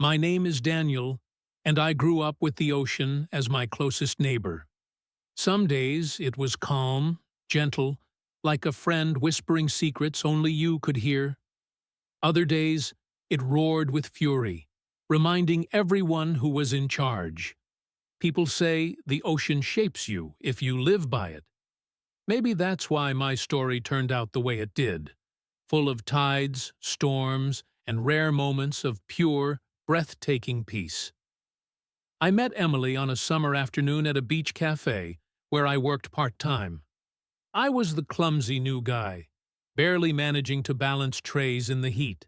My name is Daniel, and I grew up with the ocean as my closest neighbor. Some days it was calm, gentle, like a friend whispering secrets only you could hear. Other days it roared with fury, reminding everyone who was in charge. People say the ocean shapes you if you live by it. Maybe that's why my story turned out the way it did, full of tides, storms, and rare moments of pure, breathtaking peace. I met Emily on a summer afternoon at a beach cafe where I worked part-time. I was the clumsy new guy, barely managing to balance trays in the heat.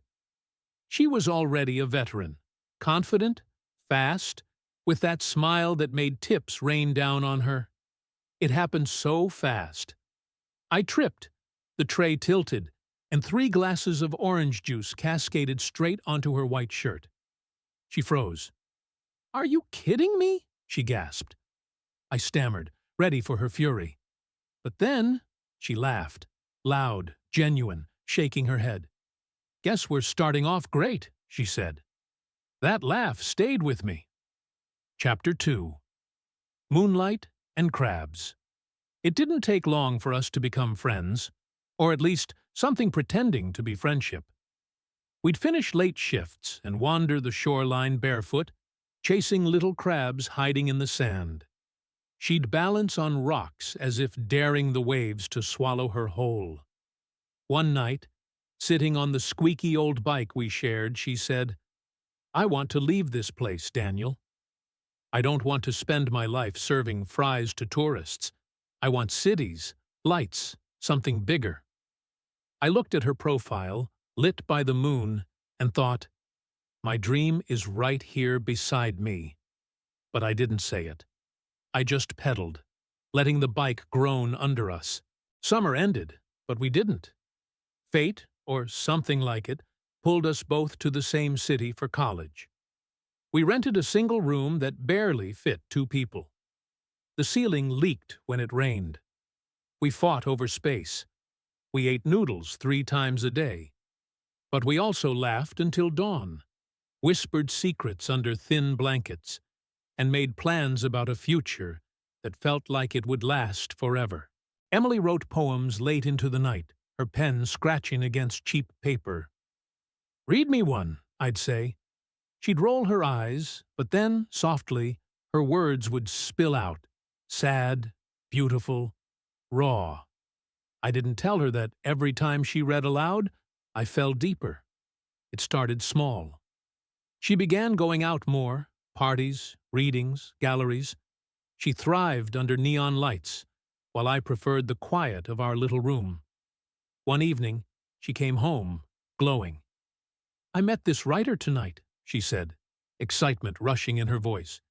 She was already a veteran, confident, fast, with that smile that made tips rain down on her. It happened so fast. I tripped, the tray tilted, and 3 glasses of orange juice cascaded straight onto her white shirt. She froze. "Are you kidding me?" she gasped. I stammered, ready for her fury. But then she laughed, loud, genuine, shaking her head. "Guess we're starting off great," she said. That laugh stayed with me. Chapter 2. Moonlight and Crabs. It didn't take long for us to become friends, or at least something pretending to be friendship. We'd finish late shifts and wander the shoreline barefoot, chasing little crabs hiding in the sand. She'd balance on rocks as if daring the waves to swallow her whole. One night, sitting on the squeaky old bike we shared, she said, "I want to leave this place, Daniel. I don't want to spend my life serving fries to tourists. I want cities, lights, something bigger." I looked at her profile, lit by the moon, and thought, my dream is right here beside me. But I didn't say it. I just pedaled, letting the bike groan under us. Summer ended, but we didn't. Fate, or something like it, pulled us both to the same city for college. We rented a single room that barely fit 2 people. The ceiling leaked when it rained. We fought over space. We ate noodles 3 times a day. But we also laughed until dawn, whispered secrets under thin blankets, and made plans about a future that felt like it would last forever. Emily wrote poems late into the night, her pen scratching against cheap paper. "Read me one," I'd say. She'd roll her eyes, but then, softly, her words would spill out, sad, beautiful, raw. I didn't tell her that every time she read aloud, I fell deeper. It started small. She began going out more, parties, readings, galleries. She thrived under neon lights, while I preferred the quiet of our little room. One evening, she came home, glowing. "I met this writer tonight," she said, excitement rushing in her voice.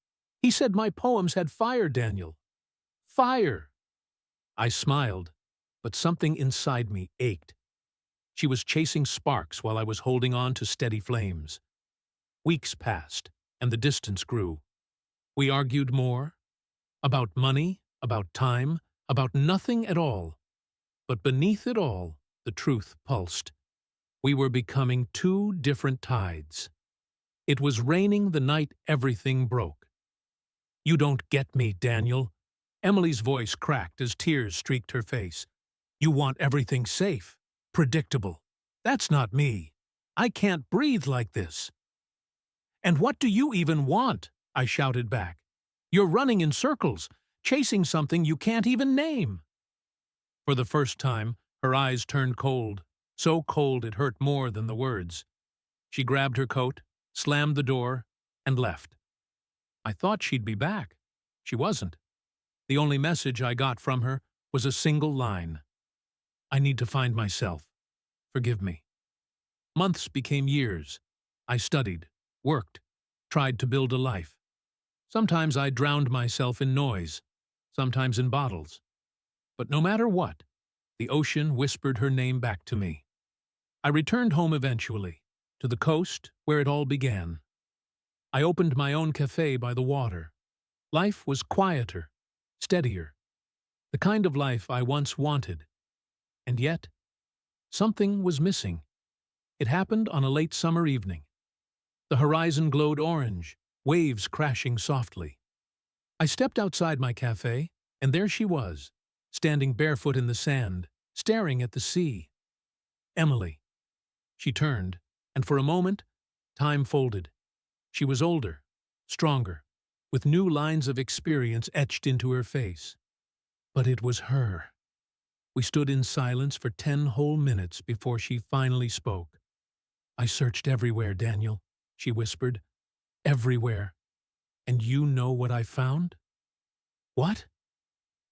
"He said my poems had fire, Daniel. Fire!" I smiled, but something inside me ached. She was chasing sparks while I was holding on to steady flames. Weeks passed, and the distance grew. We argued more, about money, about time, about nothing at all. But beneath it all, the truth pulsed. We were becoming 2 different tides. It was raining the night everything broke. "You don't get me, Daniel." Emily's voice cracked as tears streaked her face. "You want everything safe, predictable. That's not me. I can't breathe like this." "And what do you even want?" I shouted back. "You're running in circles, chasing something you can't even name." For the first time, her eyes turned cold, so cold it hurt more than the words. She grabbed her coat, slammed the door, and left. I thought she'd be back. She wasn't. The only message I got from her was a single line. "I need to find myself. Forgive me." Months became years. I studied, worked, tried to build a life. Sometimes I drowned myself in noise, sometimes in bottles. But no matter what, the ocean whispered her name back to me. I returned home eventually, to the coast where it all began. I opened my own cafe by the water. Life was quieter, steadier, the kind of life I once wanted. And yet, something was missing. It happened on a late summer evening. The horizon glowed orange, waves crashing softly. I stepped outside my cafe, and there she was, standing barefoot in the sand, staring at the sea. Emily. She turned, and for a moment, time folded. She was older, stronger, with new lines of experience etched into her face. But it was her. We stood in silence for 10 whole minutes before she finally spoke. "I searched everywhere, Daniel," she whispered. "Everywhere. And you know what I found?" "What?"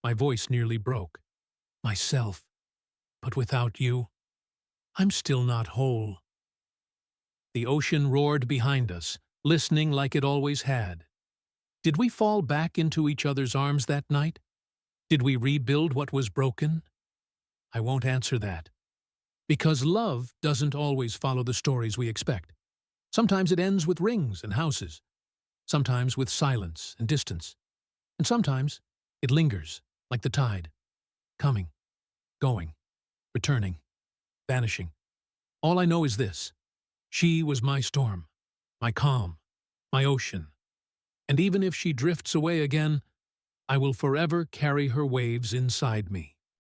My voice nearly broke. "Myself. But without you, I'm still not whole." The ocean roared behind us, listening like it always had. Did we fall back into each other's arms that night? Did we rebuild what was broken? I won't answer that. Because love doesn't always follow the stories we expect. Sometimes it ends with rings and houses. Sometimes with silence and distance. And sometimes it lingers, like the tide. Coming, going, returning, vanishing. All I know is this. She was my storm, my calm, my ocean. And even if she drifts away again, I will forever carry her waves inside me.